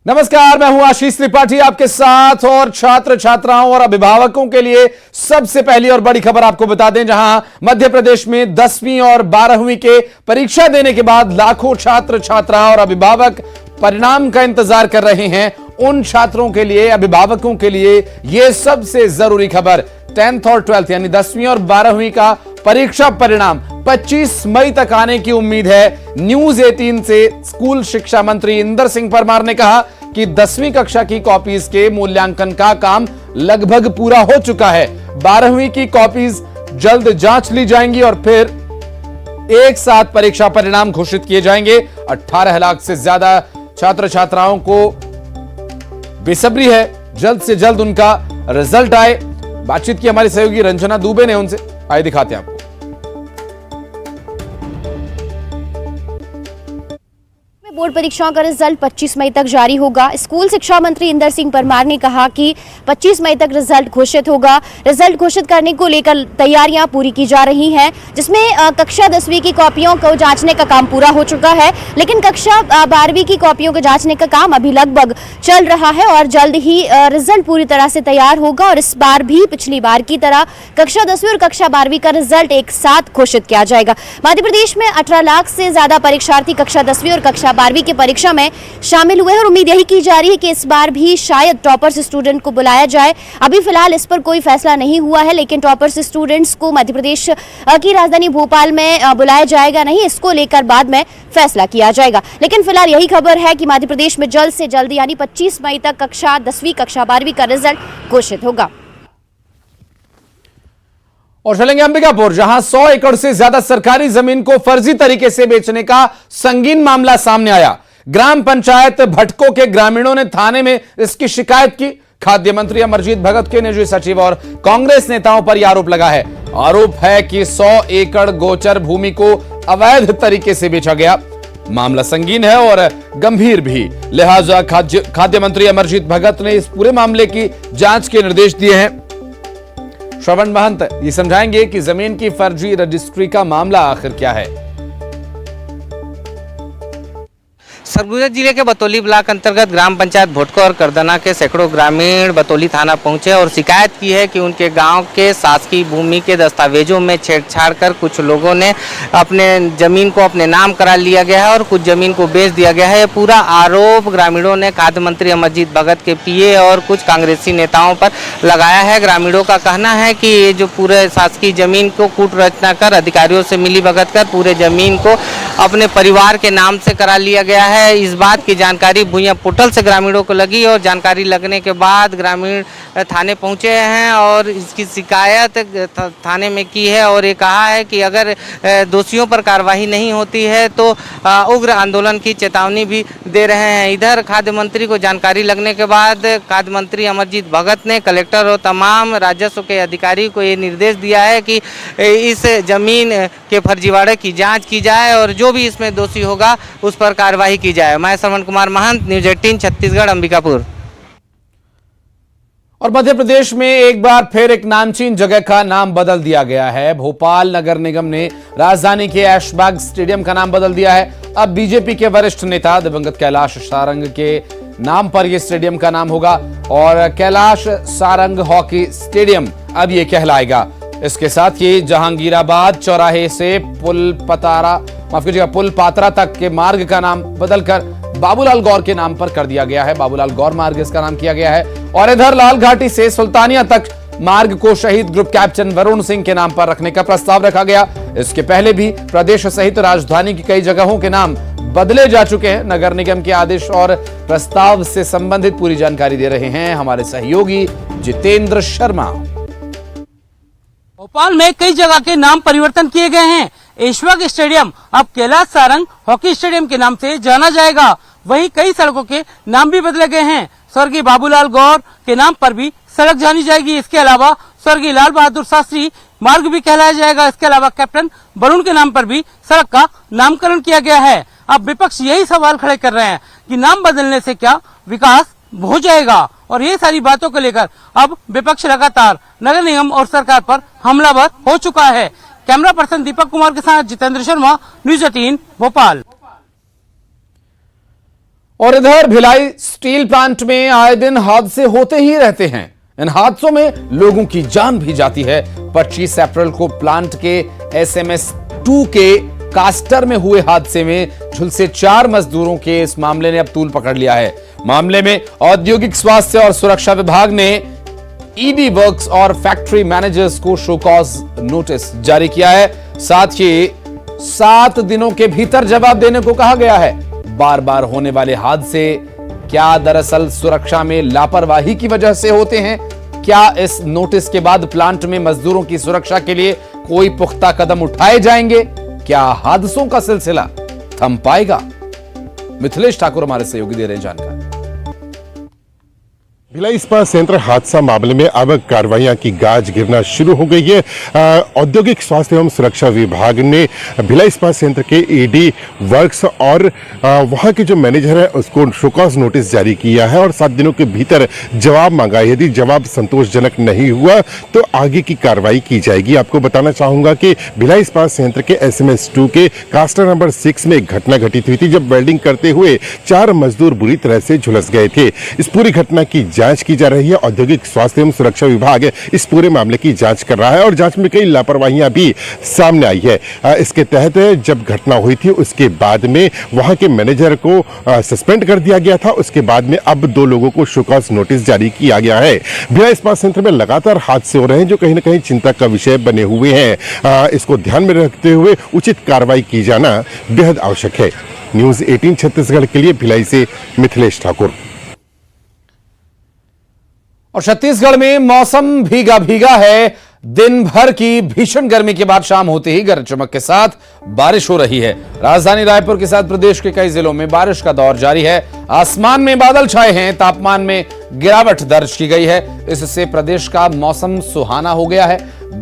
नमस्कार, मैं हूं आशीष त्रिपाठी आपके साथ। और छात्र छात्राओं और अभिभावकों के लिए सबसे पहली और बड़ी खबर आपको बता दें, जहां मध्य प्रदेश में 10वीं और 12वीं के परीक्षा देने के बाद लाखों छात्र छात्राओं और अभिभावक परिणाम का इंतजार कर रहे हैं। उन छात्रों के लिए, अभिभावकों के लिए यह सबसे जरूरी खबर 10th और 12th यानी 10वीं और 12वीं का परीक्षा परिणाम 25 मई तक आने की उम्मीद है। न्यूज 18 से स्कूल शिक्षा मंत्री इंदर सिंह परमार ने कहा कि 10वीं कक्षा की कॉपीज के मूल्यांकन का काम लगभग पूरा हो चुका है। 12वीं की कॉपीज जल्द जांच ली जाएंगी और फिर एक साथ परीक्षा परिणाम घोषित किए जाएंगे। 18 लाख से ज्यादा छात्र छात्राओं को बेसब्री है जल्द से जल्द उनका रिजल्ट आए। बातचीत की हमारी सहयोगी रंजना दुबे ने उनसे, आइए दिखाते हैं आपको। बोर्ड परीक्षाओं का रिजल्ट 25 मई तक जारी होगा। स्कूल शिक्षा मंत्री इंदर सिंह परमार ने कहा कि 25 मई तक रिजल्ट घोषित होगा। रिजल्ट घोषित करने को लेकर तैयारियां पूरी की जा रही हैं, जिसमें कक्षा 10वीं की कॉपियों को जांचने का काम पूरा हो चुका है, लेकिन कक्षा 12वीं की कॉपियों को जांचने का काम अभी लगभग चल रहा है और जल्द ही रिजल्ट पूरी तरह से तैयार होगा। और इस बार भी पिछली बार की तरह कक्षा 10वीं और कक्षा 12वीं का रिजल्ट एक साथ घोषित किया जाएगा। मध्य प्रदेश में 18 लाख से ज्यादा परीक्षार्थी कक्षा 10वीं और कक्षा 12वीं की परीक्षा में शामिल हुए हैं और उम्मीद यही की जा रही है कि इस बार भी शायद टॉपर्स स्टूडेंट को बुलाया जाए। अभी फिलहाल इस पर कोई फैसला नहीं हुआ है, लेकिन टॉपर्स स्टूडेंट्स को मध्य प्रदेश की राजधानी भोपाल में बुलाया जाएगा नहीं, इसको लेकर बाद में फैसला किया जाएगा। लेकिन फिलहाल यही खबर है कि मध्य प्रदेश में जल्द से जल्द यानी 25 मई तक कक्षा 10वीं कक्षा 12वीं का रिजल्ट घोषित होगा। और चलेंगे अंबिकापुर, जहां 100 एकड़ से ज्यादा सरकारी जमीन को फर्जी तरीके से बेचने का संगीन मामला सामने आया। ग्राम पंचायत भटको के ग्रामीणों ने थाने में इसकी शिकायत की। खाद्य मंत्री अमरजीत भगत के निजी सचिव और कांग्रेस नेताओं पर यह आरोप लगा है। आरोप है कि 100 एकड़ गोचर भूमि को अवैध तरीके से बेचा गया। मामला संगीन है और गंभीर भी, लिहाजा खाद्य मंत्री अमरजीत भगत ने इस पूरे मामले की जांच के निर्देश दिए हैं। श्रवण महंत ये समझाएंगे कि जमीन की फर्जी रजिस्ट्री का मामला आखिर क्या है। सरगुजा जिले के बतौली ब्लॉक अंतर्गत ग्राम पंचायत भोटको और करदना के सैकड़ों ग्रामीण बतौली थाना पहुंचे और शिकायत की है कि उनके गांव के शासकीय भूमि के दस्तावेजों में छेड़छाड़ कर कुछ लोगों ने अपने जमीन को अपने नाम करा लिया गया है और कुछ जमीन को बेच दिया गया है। पूरा आरोप ग्रामीणों ने खाद्य मंत्री अमरजीत भगत के पीए और कुछ कांग्रेसी नेताओं पर लगाया है। ग्रामीणों का कहना है कि ये जो पूरे शासकीय जमीन को कूट रचना कर अधिकारियों से मिली भगत कर पूरे जमीन को अपने परिवार के नाम से करा लिया गया है। इस बात की जानकारी भूया पोर्टल से ग्रामीणों को लगी और जानकारी लगने के बाद ग्रामीण थाने पहुंचे हैं और इसकी शिकायत थाने में की है और ये कहा है कि अगर दोषियों पर कार्रवाई नहीं होती है तो उग्र आंदोलन की चेतावनी भी दे रहे हैं। इधर खाद्य मंत्री को जानकारी लगने के बाद खाद्य मंत्री अमरजीत भगत ने कलेक्टर और तमाम राजस्व के अधिकारी को ये निर्देश दिया है कि इस जमीन के फर्जीवाड़े की जाँच की जाए और जो भी इसमें दोषी होगा उस पर कार्रवाई की जाए। मैं श्रवण कुमार महंत, न्यूज 18 छत्तीसगढ़, अंबिकापुर। और मध्य प्रदेश में एक बार फिर एक नामचीन जगह का नाम बदल दिया गया है। भोपाल नगर निगम ने राजधानी के ऐशबाग स्टेडियम का नाम बदल दिया है। अब बीजेपी के वरिष्ठ नेता दिवंगत कैलाश सारंग के नाम पर यह स्टेडियम का नाम होगा और कैलाश सारंग हॉकी स्टेडियम अब यह कहलाएगा। इसके साथ ही जहांगीराबाद चौराहे से पुल पात्रा तक के मार्ग का नाम बदलकर बाबूलाल गौर के नाम पर कर दिया गया है। बाबूलाल गौर मार्ग इसका नाम किया गया है। और इधर लाल घाटी से सुल्तानिया तक मार्ग को शहीद ग्रुप कैप्टन वरुण सिंह के नाम पर रखने का प्रस्ताव रखा गया। इसके पहले भी प्रदेश सहित राजधानी की कई जगहों के नाम बदले जा चुके हैं। नगर निगम के आदेश और प्रस्ताव से संबंधित पूरी जानकारी दे रहे हैं हमारे सहयोगी जितेंद्र शर्मा। भोपाल में कई जगह के नाम परिवर्तन किए गए हैं। ऐशबाग स्टेडियम अब कैलाश सारंग हॉकी स्टेडियम के नाम से जाना जाएगा। वहीं कई सड़कों के नाम भी बदले गए हैं। स्वर्गीय बाबूलाल गौर के नाम पर भी सड़क जानी जाएगी। इसके अलावा स्वर्गीय लाल बहादुर शास्त्री मार्ग भी कहलाया जाएगा। इसके अलावा कैप्टन वरुण के नाम पर भी सड़क का नामकरण किया गया है। अब विपक्ष यही सवाल खड़े कर रहे हैं कि नाम बदलने से क्या विकास हो जाएगा, और ये सारी बातों को लेकर अब विपक्ष लगातार नगर निगम और सरकार पर हमलावर हो चुका है। कैमरा पर्सन दीपक कुमार के साथ जितेंद्र शर्मा, न्यूज 18 भोपाल। और इधर भिलाई स्टील प्लांट में आए दिन हादसे होते ही रहते हैं। इन हादसों में लोगों की जान भी जाती है। 25 अप्रैल को प्लांट के SMS 2 के कास्टर में हुए हादसे में झुलसे 4 मजदूरों के इस मामले ने अब तूल पकड़ लिया है। मामले में औद्योगिक स्वास्थ्य और सुरक्षा विभाग ने ईडी वर्क्स और फैक्ट्री मैनेजर्स को शो कॉज नोटिस जारी किया है। साथ ही 7 दिनों के भीतर जवाब देने को कहा गया है। बार बार होने वाले हादसे क्या दरअसल सुरक्षा में लापरवाही की वजह से होते हैं? क्या इस नोटिस के बाद प्लांट में मजदूरों की सुरक्षा के लिए कोई पुख्ता कदम उठाए जाएंगे? क्या हादसों का सिलसिला थम पाएगा? मिथिलेश ठाकुर हमारे सहयोगी दे रहे हैं जानकारी। भिलाई इस्पात संयंत्र हादसा मामले में अब कार्रवाइयां की गाज गिरना शुरू हो गई है। औद्योगिक स्वास्थ्य एवं सुरक्षा विभाग ने भिलाई इस्पात संयंत्र के ईडी वर्क्स और वहां के जो मैनेजर है उसको शोकॉज नोटिस जारी किया है और 7 दिनों के भीतर जवाब मांगा है। यदि जवाब संतोषजनक नहीं हुआ तो आगे की कार्रवाई की जाएगी। आपको बताना चाहूंगा कि भिलाई इस्पात संयंत्र के SMS 2 के कास्टर नंबर 6 में एक घटना घटित हुई थी जब वेल्डिंग करते हुए 4 मजदूर बुरी तरह से झुलस गए थे। इस पूरी घटना की जांच की जा रही है। औद्योगिक स्वास्थ्य एवं सुरक्षा विभाग इस पूरे मामले की जांच कर रहा है और जांच में कई लापरवाहियां भी सामने आई है। इसके तहत जब घटना हुई थी उसके बाद में वहां के मैनेजर को सस्पेंड कर दिया गया था। उसके बाद में अब 2 लोगों को शोकॉज नोटिस जारी किया गया है। भिलाई इस्पात संयंत्र में लगातार हादसे हो रहे हैं जो कहीं ना कहीं चिंता का विषय बने हुए हैं। इसको ध्यान में रखते हुए उचित कार्रवाई की जाना बेहद आवश्यक है। न्यूज 18 छत्तीसगढ़ के लिए भिलाई से मिथिलेश ठाकुर। और छत्तीसगढ़ में मौसम भीगा भीगा है। दिन भर की भीषण गर्मी के बाद शाम होते ही गरज चमक के साथ बारिश हो रही है। राजधानी रायपुर के साथ प्रदेश के कई जिलों में बारिश का दौर जारी है। आसमान में बादल छाए हैं, तापमान में गिरावट दर्ज की गई है। इससे प्रदेश का मौसम सुहाना हो गया है।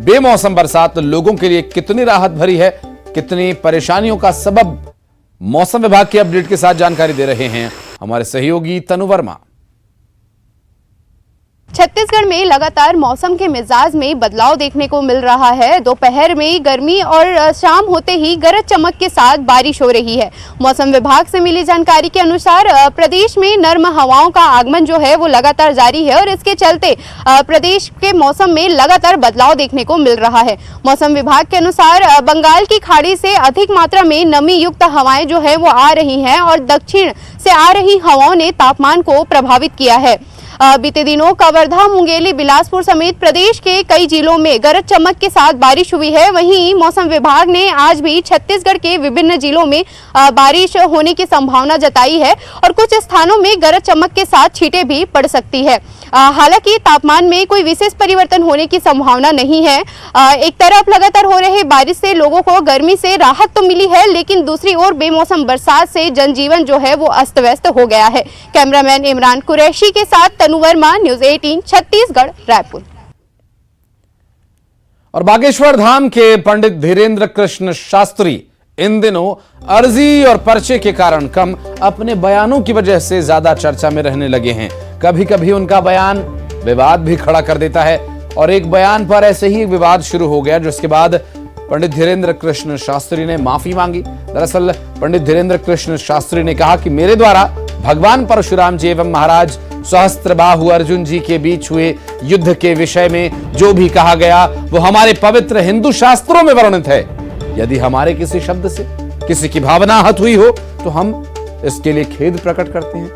बेमौसम बरसात लोगों के लिए कितनी राहत भरी है, कितनी परेशानियों का सबब, मौसम विभाग के अपडेट के साथ जानकारी दे रहे हैं हमारे सहयोगी तनु वर्मा। छत्तीसगढ़ में लगातार मौसम के मिजाज में बदलाव देखने को मिल रहा है। दोपहर में गर्मी और शाम होते ही गरज चमक के साथ बारिश हो रही है। मौसम विभाग से मिली जानकारी के अनुसार प्रदेश में नर्म हवाओं का आगमन जो है वो लगातार जारी है और इसके चलते प्रदेश के मौसम में लगातार बदलाव देखने को मिल रहा है। मौसम विभाग के अनुसार बंगाल की खाड़ी से अधिक मात्रा में नमी युक्त हवाएं जो है वो आ रही हैं और दक्षिण से आ रही हवाओं ने तापमान को प्रभावित किया है। बीते दिनों कवर्धा, मुंगेली, बिलासपुर समेत प्रदेश के कई जिलों में गरज चमक के साथ बारिश हुई है। वहीं मौसम विभाग ने आज भी छत्तीसगढ़ के विभिन्न जिलों में बारिश होने की संभावना जताई है और कुछ स्थानों में गरज चमक के साथ छींटें भी पड़ सकती है। हालांकि तापमान में कोई विशेष परिवर्तन होने की संभावना नहीं है। एक तरफ लगातार हो रहे बारिश से लोगों को गर्मी से राहत तो मिली है, लेकिन दूसरी ओर बेमौसम बरसात से जनजीवन जो है वो अस्त व्यस्त हो गया है। कैमरामैन इमरान कुरैशी के साथ तनु वर्मा, न्यूज 18 छत्तीसगढ़, रायपुर। और बागेश्वर धाम के पंडित धीरेन्द्र कृष्ण शास्त्री इन दिनों अर्जी और पर्चे के कारण कम, अपने बयानों की वजह से ज्यादा चर्चा में रहने लगे हैं। कभी कभी उनका बयान विवाद भी खड़ा कर देता है और एक बयान पर ऐसे ही विवाद शुरू हो गया, जिसके बाद पंडित धीरेन्द्र कृष्ण शास्त्री ने माफी मांगी। दरअसल पंडित धीरेन्द्र कृष्ण शास्त्री ने कहा कि मेरे द्वारा भगवान परशुराम जी एवं महाराज सहस्त्रबाहु अर्जुन जी के बीच हुए युद्ध के विषय में जो भी कहा गया वो हमारे पवित्र हिंदू शास्त्रों में वर्णित है। यदि हमारे किसी शब्द से किसी की भावना आहत हुई हो तो हम इसके लिए खेद प्रकट करते हैं।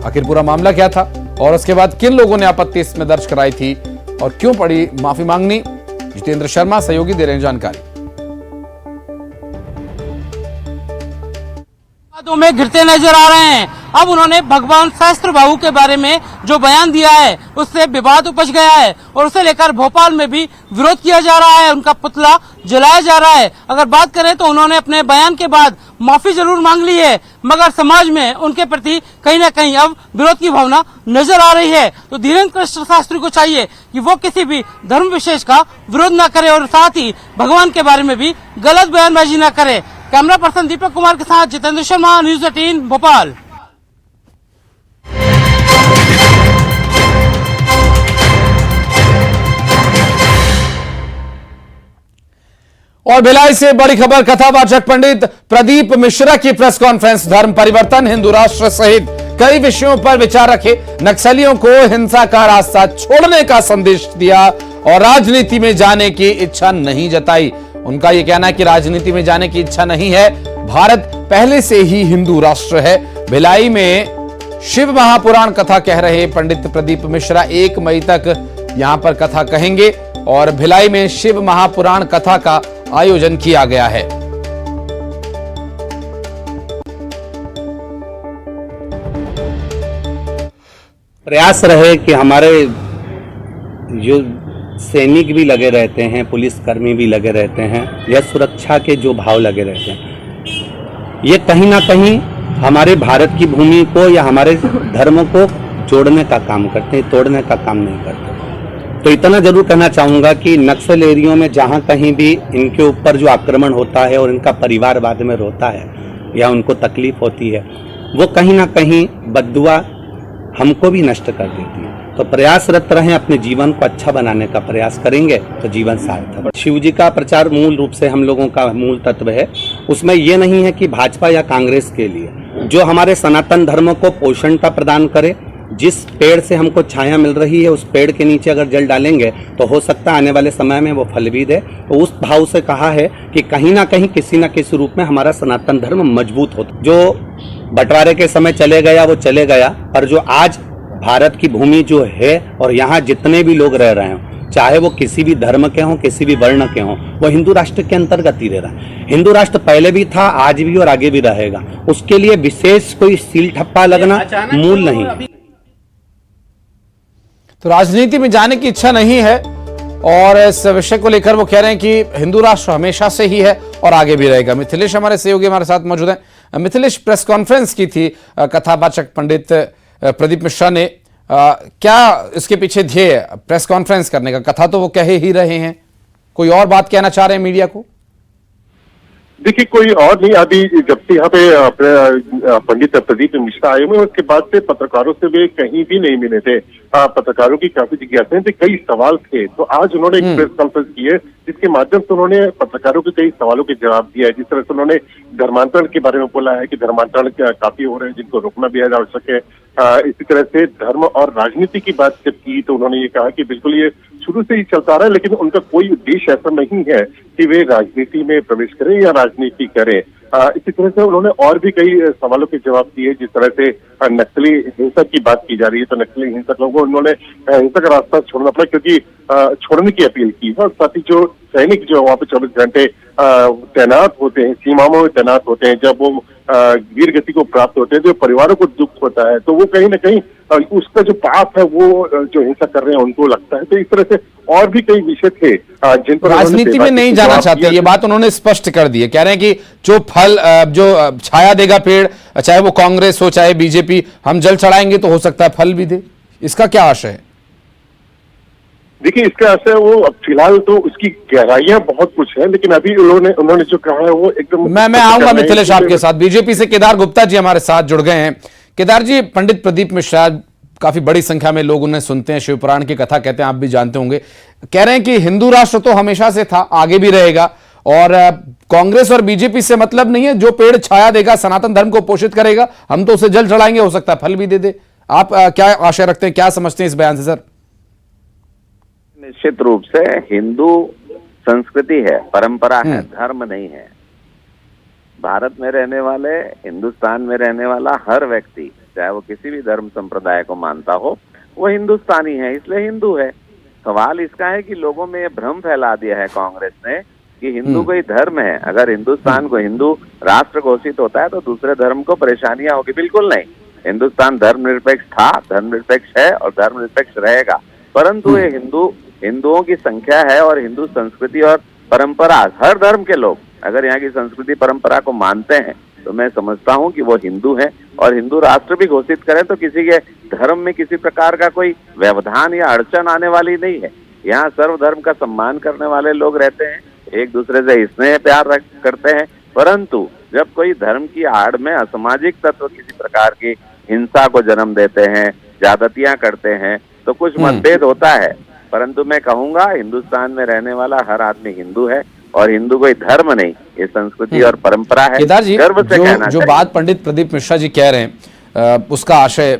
आखिर पूरा मामला क्या था और उसके बाद किन लोगों ने आपत्ति इसमें दर्ज कराई थी और क्यों पड़ी माफी मांगनी, जितेंद्र शर्मा सहयोगी दे रहे हैं जानकारी। में गिरते नजर आ रहे हैं। अब उन्होंने भगवान सहस्त्रबाहु के बारे में जो बयान दिया है उससे विवाद उपज गया है और उसे लेकर भोपाल में भी विरोध किया जा रहा है, उनका पुतला जलाया जा रहा है। अगर बात करें तो उन्होंने अपने बयान के बाद माफी जरूर मांग ली है, मगर समाज में उनके प्रति कहीं ना कहीं अब विरोध की भावना नजर आ रही है। तो धीरेन्द्र कृष्ण शास्त्री को चाहिए कि वो किसी भी धर्म विशेष का विरोध न करे और साथ ही भगवान के बारे में भी गलत बयानबाजी न करे। कैमरा पर्सन दीपक कुमार के साथ जितेंद्र शर्मा, न्यूज 18 भोपाल। और भिलाई से बड़ी खबर, कथावाचक पंडित प्रदीप मिश्रा की प्रेस कॉन्फ्रेंस, धर्म परिवर्तन, हिंदू राष्ट्र सहित कई विषयों पर विचार रखे, नक्सलियों को हिंसा का रास्ता छोड़ने का संदेश दिया और राजनीति में जाने की इच्छा नहीं जताई। उनका यह कहना है कि राजनीति में जाने की इच्छा नहीं है, भारत पहले से ही हिंदू राष्ट्र है। भिलाई में शिव महापुराण कथा कह रहे पंडित प्रदीप मिश्रा 1 मई तक यहां पर कथा कहेंगे और भिलाई में शिव महापुराण कथा का आयोजन किया गया है। प्रयास रहे कि हमारे जो सैनिक भी लगे रहते हैं, पुलिसकर्मी भी लगे रहते हैं, या सुरक्षा के जो भाव लगे रहते हैं, ये कहीं ना कहीं हमारे भारत की भूमि को या हमारे धर्म को जोड़ने का काम करते हैं, तोड़ने का काम नहीं करते। तो इतना जरूर कहना चाहूँगा कि नक्सल एरियो में जहाँ कहीं भी इनके ऊपर जो आक्रमण होता है और इनका परिवार बाद में रोता है या उनको तकलीफ होती है, वो कहीं ना कहीं बद्दुआ हमको भी नष्ट कर देती है। तो प्रयासरत रहें, अपने जीवन को अच्छा बनाने का प्रयास करेंगे तो जीवन सार्थक। शिव जी का प्रचार मूल रूप से हम लोगों का मूल तत्व है, उसमें ये नहीं है कि भाजपा या कांग्रेस के लिए, जो हमारे सनातन धर्म को पोषणता प्रदान करे। जिस पेड़ से हमको छाया मिल रही है उस पेड़ के नीचे अगर जल डालेंगे तो हो सकता है आने वाले समय में वो फल भी दे। तो उस भाव से कहा है कि कहीं ना कहीं किसी न किसी रूप में हमारा सनातन धर्म मजबूत हो। जो बंटवारे के समय चले गया वो चले गया, पर जो आज भारत की भूमि जो है और यहाँ जितने भी लोग रह रहे हों, चाहे वो किसी भी धर्म के हों, किसी भी वर्ण के हों, वो हिंदू राष्ट्र के अंतर्गत ही रह रहा है। हिंदू राष्ट्र पहले भी था, आज भी और आगे भी रहेगा। उसके लिए विशेष कोई सील ठप्पा लगना मूल नहीं है। तो राजनीति में जाने की इच्छा नहीं है और इस विषय को लेकर वो कह रहे हैं कि हिंदू राष्ट्र हमेशा से ही है और आगे भी रहेगा। मिथिलेश हमारे सहयोगी हमारे साथ मौजूद हैं। मिथिलेश, प्रेस कॉन्फ्रेंस की थी कथावाचक पंडित प्रदीप मिश्रा ने, क्या इसके पीछे ध्येय प्रेस कॉन्फ्रेंस करने का? कथा तो वो कह ही रहे हैं, कोई और बात कहना चाह रहे हैं मीडिया को? देखिए, कोई और नहीं। अभी जब से यहाँ पे पंडित प्रदीप मिश्रा आए हुए, उसके बाद से पत्रकारों से वे कहीं भी नहीं मिले थे। पत्रकारों की काफी जिज्ञासाएं थी, कई सवाल थे, तो आज उन्होंने एक प्रेस कॉन्फ्रेंस की है जिसके माध्यम से उन्होंने पत्रकारों के कई सवालों के जवाब दिया है। जिस तरह से उन्होंने धर्मांतरण के बारे में बोला है कि धर्मांतरण काफी हो रहे हैं जिनको रोकना भी आवश्यक है। इसी तरह से धर्म और राजनीति की बात जब की तो उन्होंने ये कहा कि बिल्कुल ये शुरू से ही चलता रहा है, लेकिन उनका कोई उद्देश्य ऐसा नहीं है कि वे राजनीति में प्रवेश करें या राजनीति करें। इसी तरह से उन्होंने और भी कई सवालों के जवाब दिए। जिस तरह से नक्सली हिंसा की बात की जा रही है तो नक्सली हिंसक लोगों को उन्होंने हिंसा का रास्ता छोड़ना पड़ा, क्योंकि छोड़ने की अपील की है। और साथ ही जो सैनिक जो वहाँ पे 24 घंटे तैनात होते हैं, सीमाओं में तैनात होते हैं, जब वो वीर गति को प्राप्त होते हैं तो परिवारों को दुख होता है, तो वो कहीं ना कहीं उसका जो पाप है वो जो हिंसा कर रहे हैं उनको लगता है। तो इस तरह से और भी कई विषय थे जिन पर राजनीति में नहीं जाना चाहते, ये बात उन्होंने स्पष्ट कर दी है। कह रहे हैं कि जो फल जो छाया देगा पेड़, चाहे वो कांग्रेस हो चाहे बीजेपी, हम जल चढ़ाएंगे तो हो सकता है फल भी दे। इसका क्या आशय है? देखिए, इसका आशय वो फिलहाल तो उसकी गहराइयां बहुत कुछ है, लेकिन अभी उन्होंने जो कहा है वो एकदम। मैं आऊंगा मिथिलेश आपके साथ। बीजेपी से केदार गुप्ता जी हमारे साथ जुड़ गए हैं। केदार जी, पंडित प्रदीप मिश्रा, काफी बड़ी संख्या में लोग उन्हें सुनते हैं, शिवपुराण की कथा कहते हैं, आप भी जानते होंगे, कह रहे हैं कि हिंदू राष्ट्र तो हमेशा से था, आगे भी रहेगा और कांग्रेस और बीजेपी से मतलब नहीं है। जो पेड़ छाया देगा, सनातन धर्म को पोषित करेगा, हम तो उसे जल चढ़ाएंगे, हो सकता है फल भी दे दे। आप क्या आशय रखते हैं, क्या समझते हैं इस बयान से सर? निश्चित रूप से हिंदू संस्कृति है, परंपरा है, धर्म नहीं है। भारत में रहने वाले, हिंदुस्तान में रहने वाला हर व्यक्ति, चाहे वो किसी भी धर्म संप्रदाय को मानता हो, वो हिंदुस्तानी है, इसलिए हिंदू है। सवाल इसका है कि लोगों में ये भ्रम फैला दिया है कांग्रेस ने कि हिंदू कोई धर्म है। अगर हिंदुस्तान को हिंदू राष्ट्र घोषित होता है तो दूसरे धर्म को परेशानियां होगी। बिल्कुल नहीं, हिंदुस्तान धर्मनिरपेक्ष था, धर्मनिरपेक्ष है और धर्मनिरपेक्ष रहेगा। परंतु ये हिंदुओं की संख्या है और हिंदू संस्कृति और परंपरा, हर धर्म के लोग अगर यहाँ की संस्कृति परंपरा को मानते हैं तो मैं समझता हूँ कि वो हिंदू हैं। और हिंदू राष्ट्र भी घोषित करें तो किसी के धर्म में किसी प्रकार का कोई व्यवधान या अड़चन आने वाली नहीं है। यहाँ सर्वधर्म का सम्मान करने वाले लोग रहते हैं, एक दूसरे से स्नेह प्यार करते हैं। परंतु जब कोई धर्म की आड़ में असामाजिक तत्व किसी प्रकार की हिंसा को जन्म देते हैं, ज्यादतियां करते हैं, तो कुछ मतभेद होता है। परंतु मैं कहूंगा हिंदुस्तान में रहने वाला हर आदमी हिंदू है और हिंदू कोई धर्म नहीं, ये संस्कृति और परंपरा है। केदार जी, गर्व से कहना जो चाहिए। बात पंडित प्रदीप मिश्रा जी कह रहे हैं उसका आशय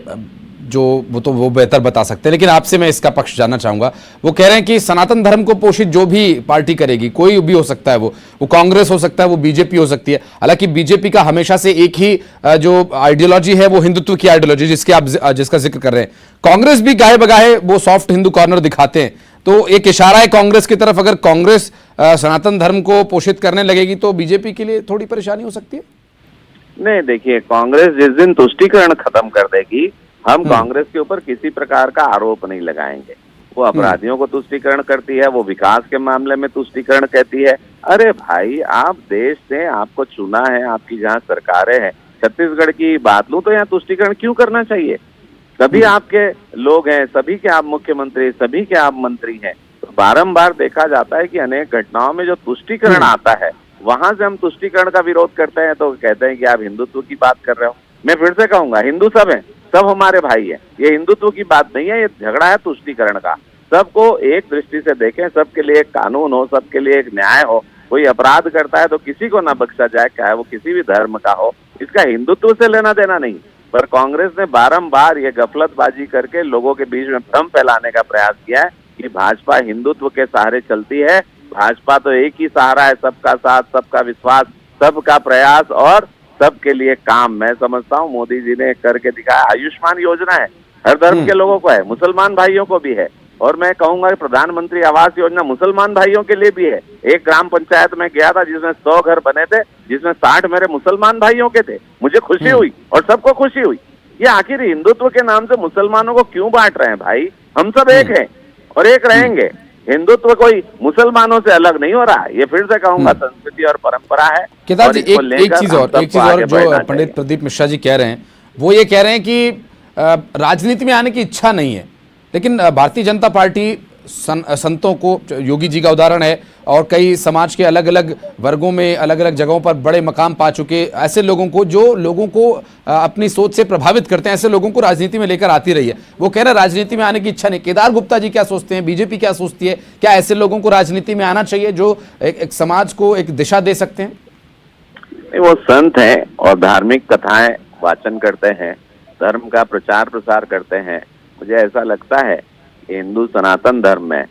जो वो बेहतर बता सकते हैं, लेकिन आपसे मैं इसका पक्ष जानना चाहूंगा। वो कह रहे हैं कि सनातन धर्म को पोषित जो भी पार्टी करेगी, कोई भी हो सकता है, वो कांग्रेस हो सकता है, वो बीजेपी हो सकती है। हालांकि बीजेपी का हमेशा से एक ही जो आइडियोलॉजी है वो हिंदुत्व की आइडियोलॉजी, जिसका जिक्र कर रहे हैं। कांग्रेस भी गाहे बगाहे वो सॉफ्ट हिंदू कॉर्नर दिखाते हैं, तो एक इशारा है कांग्रेस की तरफ। अगर कांग्रेस सनातन धर्म को पोषित करने लगेगी तो बीजेपी के लिए थोड़ी परेशानी हो सकती है। नहीं, देखिए, कांग्रेस जिस दिन तुष्टीकरण खत्म कर देगी, हम कांग्रेस के ऊपर किसी प्रकार का आरोप नहीं लगाएंगे। वो अपराधियों को तुष्टीकरण करती है, वो विकास के मामले में तुष्टीकरण कहती है। अरे भाई, आप देश ने आपको चुना है, आपकी जहाँ सरकारें हैं, छत्तीसगढ़ की बात लूं तो यहाँ तुष्टीकरण क्यों करना चाहिए? सभी आपके लोग हैं, सभी के आप मुख्यमंत्री, सभी के आप मंत्री हैं। तो बारंबार देखा जाता है कि अनेक घटनाओं में जो तुष्टीकरण आता है, वहां से हम तुष्टीकरण का विरोध करते हैं तो कहते हैं कि आप हिंदुत्व की बात कर रहे हो। मैं फिर से कहूंगा, हिंदू सब हैं, सब हमारे भाई हैं। ये हिंदुत्व की बात नहीं है, ये झगड़ा है तुष्टीकरण का। सबको एक दृष्टि से देखें, सबके लिए एक कानून हो, सबके लिए एक न्याय हो। कोई अपराध करता है तो किसी को ना बख्शा जाए, चाहे वो किसी भी धर्म का हो। इसका हिंदुत्व से लेना देना नहीं। पर कांग्रेस ने बारंबार ये गफलतबाजी करके लोगों के बीच में भ्रम फैलाने का प्रयास किया है कि भाजपा हिंदुत्व के सहारे चलती है। भाजपा तो एक ही सहारा है, सबका साथ, सबका विश्वास, सबका प्रयास और सबके लिए काम। मैं समझता हूँ मोदी जी ने करके दिखाया। आयुष्मान योजना है, हर धर्म के लोगों को है, मुसलमान भाइयों को भी है। और मैं कहूंगा कि प्रधानमंत्री आवास योजना मुसलमान भाइयों के लिए भी है। एक ग्राम पंचायत में गया था जिसमें 100 घर बने थे, जिसमें 60 मेरे मुसलमान भाइयों के थे। मुझे खुशी हुई और सबको खुशी हुई। ये आखिर हिंदुत्व के नाम से मुसलमानों को क्यों बांट रहे हैं भाई? हम सब एक हैं और एक रहेंगे। हिंदुत्व कोई मुसलमानों से अलग नहीं हो रहा है। ये फिर से कहूंगा संस्कृति और परंपरा है। केदार जी, एक चीज और जो पंडित प्रदीप मिश्रा जी कह रहे हैं, वो ये कह रहे हैं कि राजनीति में आने की इच्छा नहीं है, लेकिन भारतीय जनता पार्टी संतों को, योगी जी का उदाहरण है, और कई समाज के अलग अलग वर्गों में अलग अलग जगहों पर बड़े मकाम पा चुके ऐसे लोगों को, जो लोगों को अपनी सोच से प्रभावित करते हैं, ऐसे लोगों को राजनीति में लेकर आती रही है। वो कह रहे हैं राजनीति में आने की इच्छा नहीं। केदार गुप्ता जी क्या सोचते हैं, बीजेपी क्या सोचती है? क्या ऐसे लोगों को राजनीति में आना चाहिए जो एक समाज को एक दिशा दे सकते हैं? वो संत हैं और धार्मिक कथाएं वाचन करते हैं, धर्म का प्रचार प्रसार करते हैं। मुझे ऐसा लगता है कि हिंदू सनातन धर्म में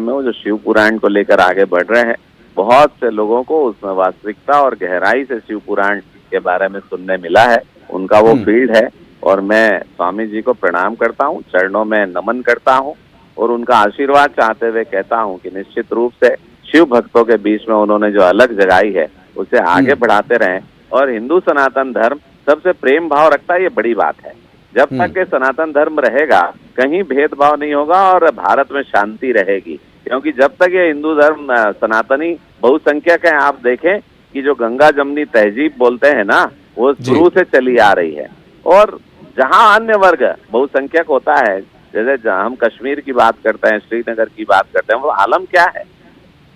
वो जो शिव पुराण को लेकर आगे बढ़ रहे हैं, बहुत से लोगों को उसमें वास्तविकता और गहराई से शिव पुराण के बारे में सुनने मिला है। उनका वो फील्ड है और मैं स्वामी जी को प्रणाम करता हूँ, चरणों में नमन करता हूँ और उनका आशीर्वाद चाहते हुए कहता हूँ कि निश्चित रूप से शिव भक्तों के बीच में उन्होंने जो अलग जगाई है उसे आगे बढ़ाते रहें। और हिंदू सनातन धर्म सबसे प्रेम भाव रखता है, ये बड़ी बात है। जब तक के सनातन धर्म रहेगा, कहीं भेदभाव नहीं होगा और भारत में शांति रहेगी। क्योंकि जब तक ये हिंदू धर्म सनातनी बहुसंख्यक है, आप देखें कि जो गंगा जमनी तहजीब बोलते हैं ना, वो शुरू से चली आ रही है। और जहां अन्य वर्ग बहुसंख्यक होता है, जैसे जहां हम कश्मीर की बात करते हैं, श्रीनगर की बात करते हैं, वो आलम क्या है?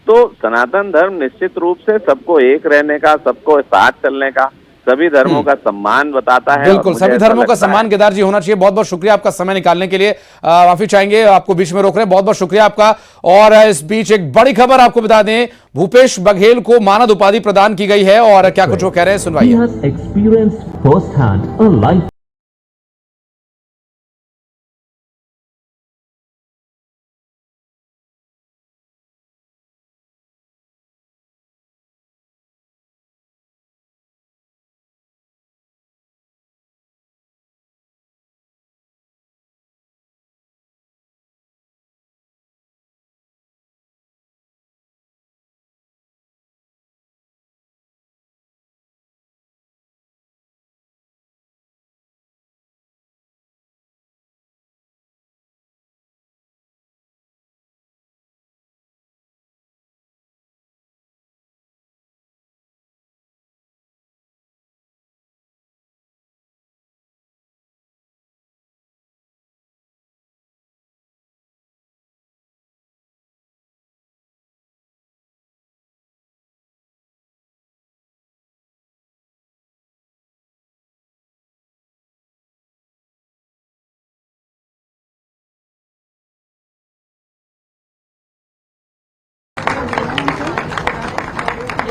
तो सनातन धर्म निश्चित रूप से सबको एक रहने का, सबको साथ चलने का, सभी धर्मों का सम्मान बताता है। बिल्कुल, सभी धर्मों का सम्मान केदार जी होना चाहिए। बहुत बहुत शुक्रिया आपका समय निकालने के लिए। माफी चाहेंगे, आपको बीच में रोक रहे हैं, बहुत बहुत शुक्रिया आपका। और इस बीच एक बड़ी खबर आपको बता दें, भूपेश बघेल को मानद उपाधि प्रदान की गई है और क्या कुछ वो कह रहे हैं सुनवाइए।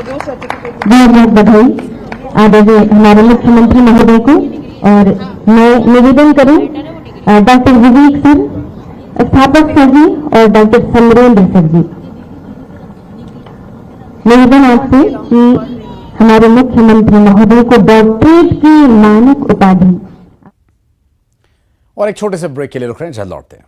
बहुत बहुत बधाई आदरणीय हमारे मुख्यमंत्री महोदय को। और मैं निवेदन करूं डॉक्टर विवेक सर, स्थापक सर जी और डॉक्टर समरेंद्र सर जी, निवेदन आपसे कि हमारे मुख्यमंत्री महोदय को डॉक्टरेट की मानक उपाधि। और एक छोटे से ब्रेक के लिए रुक रहे हैं, जल्द लौटते हैं।